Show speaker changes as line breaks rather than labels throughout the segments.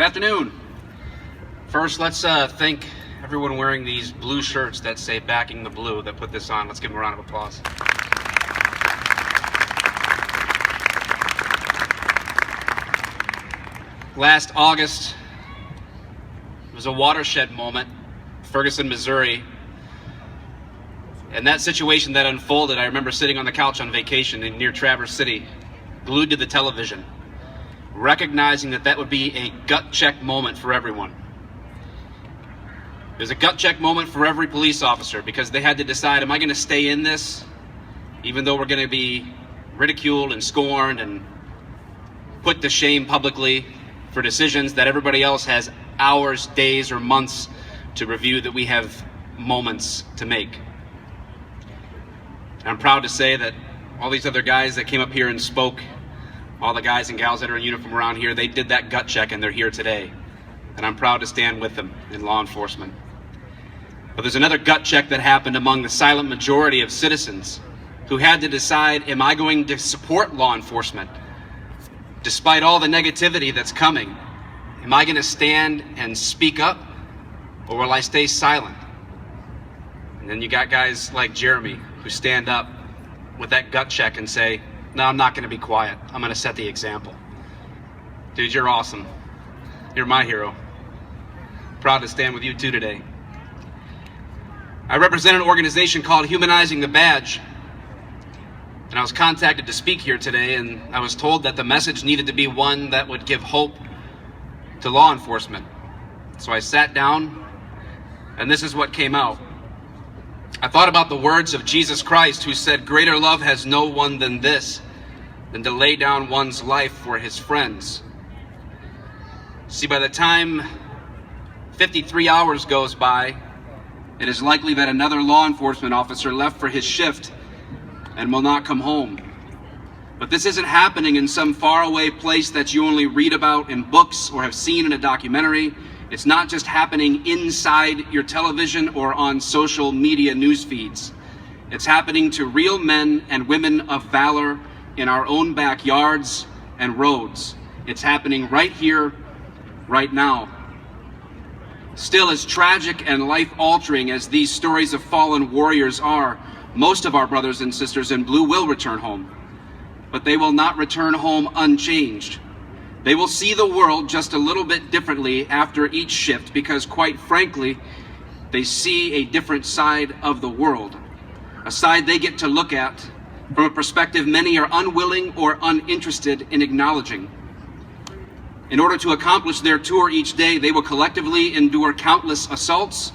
Good afternoon. First, let's thank everyone wearing these blue shirts that say "Backing the Blue" that put this on. Let's give them a round of applause. Last August was a watershed moment, Ferguson, Missouri. And that situation that unfolded, I remember sitting on the couch on vacation near Traverse City, glued to the television, recognizing that would be a gut check moment for everyone. It was a gut check moment for every police officer because they had to decide, am I going to stay in this, even though we're going to be ridiculed and scorned and put to shame publicly for decisions that everybody else has hours, days, or months to review, that we have moments to make. And I'm proud to say that all these other guys that came up here and spoke, all the guys and gals that are in uniform around here, they did that gut check and they're here today. And I'm proud to stand with them in law enforcement. But there's another gut check that happened among the silent majority of citizens who had to decide, am I going to support law enforcement despite all the negativity that's coming? Am I going to stand and speak up, or will I stay silent? And then you got guys like Jeremy who stand up with that gut check and say, no, I'm not going to be quiet. I'm going to set the example. Dude, you're awesome. You're my hero. Proud to stand with you too today. I represent an organization called Humanizing the Badge, and I was contacted to speak here today, and I was told that the message needed to be one that would give hope to law enforcement. So I sat down, and this is what came out. I thought about the words of Jesus Christ, who said, "Greater love has no one than this, than to lay down one's life for his friends." See, by the time 53 hours goes by, it is likely that another law enforcement officer left for his shift and will not come home. But this isn't happening in some faraway place that you only read about in books or have seen in a documentary. It's not just happening inside your television or on social media news feeds. It's happening to real men and women of valor in our own backyards and roads. It's happening right here, right now. Still, as tragic and life-altering as these stories of fallen warriors are, most of our brothers and sisters in blue will return home. But they will not return home unchanged. They will see the world just a little bit differently after each shift because, quite frankly, they see a different side of the world, a side they get to look at from a perspective many are unwilling or uninterested in acknowledging. In order to accomplish their tour each day, they will collectively endure countless assaults,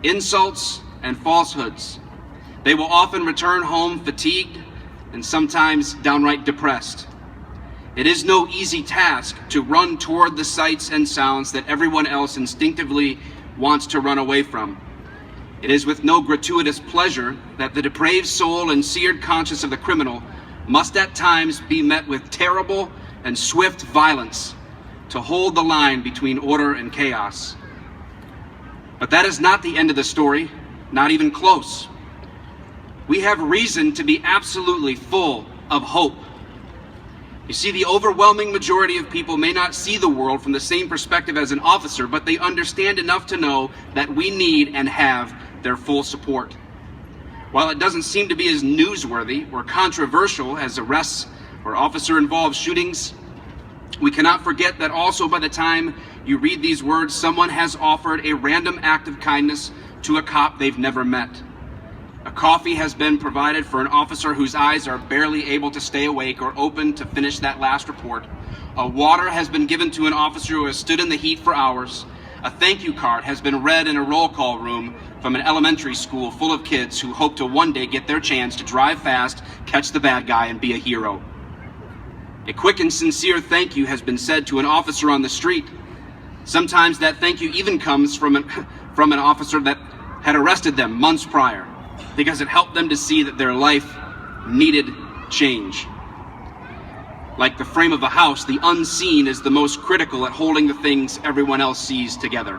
insults, and falsehoods. They will often return home fatigued and sometimes downright depressed. It is no easy task to run toward the sights and sounds that everyone else instinctively wants to run away from. It is with no gratuitous pleasure that the depraved soul and seared conscience of the criminal must at times be met with terrible and swift violence to hold the line between order and chaos. But that is not the end of the story, not even close. We have reason to be absolutely full of hope. You see, the overwhelming majority of people may not see the world from the same perspective as an officer, but they understand enough to know that we need and have their full support. While it doesn't seem to be as newsworthy or controversial as arrests or officer-involved shootings, we cannot forget that also by the time you read these words, someone has offered a random act of kindness to a cop they've never met. A coffee has been provided for an officer whose eyes are barely able to stay awake or open to finish that last report. A water has been given to an officer who has stood in the heat for hours. A thank you card has been read in a roll call room from an elementary school full of kids who hope to one day get their chance to drive fast, catch the bad guy, and be a hero. A quick and sincere thank you has been said to an officer on the street. Sometimes that thank you even comes from an officer that had arrested them months prior, because it helped them to see that their life needed change. Like the frame of a house, the unseen is the most critical at holding the things everyone else sees together.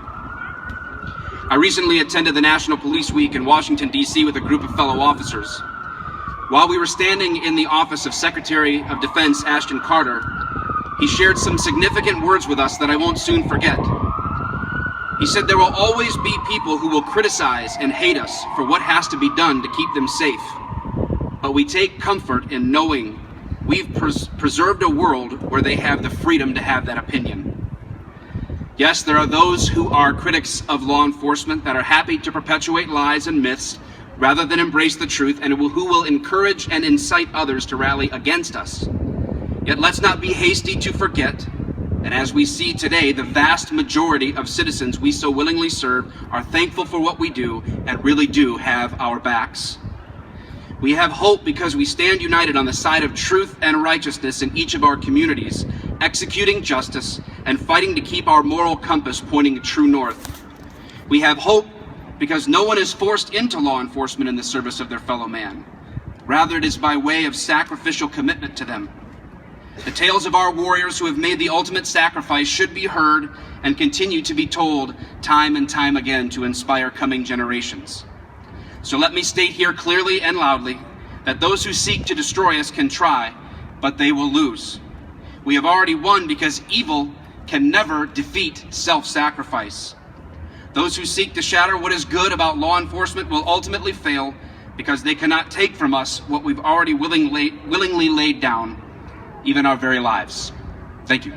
I recently attended the National Police Week in Washington, D.C. with a group of fellow officers. While we were standing in the office of Secretary of Defense Ashton Carter, he shared some significant words with us that I won't soon forget. He said there will always be people who will criticize and hate us for what has to be done to keep them safe. But we take comfort in knowing we've preserved a world where they have the freedom to have that opinion. Yes, there are those who are critics of law enforcement that are happy to perpetuate lies and myths rather than embrace the truth, and who will encourage and incite others to rally against us. Yet let's not be hasty to forget, and as we see today, the vast majority of citizens we so willingly serve are thankful for what we do and really do have our backs. We have hope because we stand united on the side of truth and righteousness in each of our communities, executing justice and fighting to keep our moral compass pointing true north. We have hope because no one is forced into law enforcement in the service of their fellow man. Rather, it is by way of sacrificial commitment to them. The tales of our warriors who have made the ultimate sacrifice should be heard and continue to be told time and time again to inspire coming generations. So let me state here clearly and loudly that those who seek to destroy us can try, but they will lose. We have already won because evil can never defeat self-sacrifice. Those who seek to shatter what is good about law enforcement will ultimately fail because they cannot take from us what we've already willingly laid down, even our very lives. Thank you.